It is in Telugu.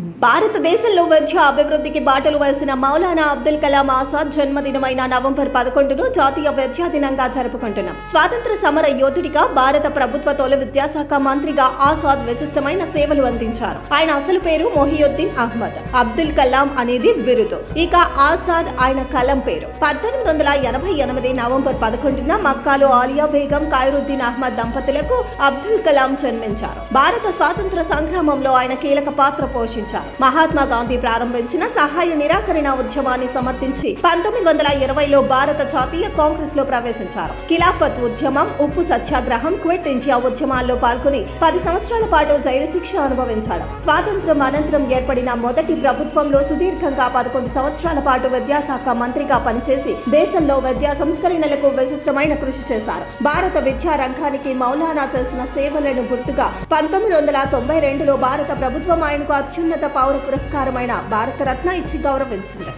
భారతదేశంలో విద్య అభివృద్ధికి బాటలు వేసిన మౌలానా అబ్దుల్ కలాం ఆజాద్ జన్మదినమైన నవంబర్ 11ను జాతీయ విద్యా దినంగా జరుపుకుంటున్నాం. స్వాతంత్ర సమర యోధుడిగా, భారత ప్రభుత్వ తొలి విద్యాశాఖ మంత్రిగా ఆజాద్ విశిష్టమైన సేవలు అందించారు. ఆయన అసలు పేరు మొహియుద్దీన్ అహ్మద్. అబ్దుల్ కలాం అనేది బిరుదు. ఇక ఆజాద్ ఆయన కలం పేరు. 1888 నవంబర్ 11న మక్కాలో ఆలియా బేగం, ఖైరుద్దీన్ అహ్మద్ దంపతులకు అబ్దుల్ కలాం జన్మించారు. భారత స్వాతంత్ర సంగ్రామంలో ఆయన కీలక పాత్ర పోషించారు. మహాత్మా గాంధీ ప్రారంభించిన సహాయ నిరాకరణ ఉద్యమాన్ని సమర్థించి 1920లో భారత జాతీయ కాంగ్రెస్ లో ప్రవేశించారు. ఖిలాఫత్ ఉద్యమం, ఉప్పు సత్యాగ్రహం, క్విట్ ఇండియా ఉద్యమాల్లో పాల్గొని 10 సంవత్సరాల పాటు జైలు శిక్ష అనుభవించాడు. స్వాతంత్ర్యం అనంతరం ఏర్పడిన మొదటి ప్రభుత్వంలో సుదీర్ఘంగా 11 సంవత్సరాల పాటు విద్యాశాఖ మంత్రిగా పనిచేసి దేశంలో విద్యా సంస్కరణలకు విశిష్టమైన కృషి చేశారు. భారత విద్యా రంగానికి మౌలానా చేసిన సేవలను గుర్తుగా 1992లో భారత ప్రభుత్వం ఆయనకు అత్యున్నత పౌర పురస్కారమైన భారతరత్న ఇచ్చి గౌరవించింది.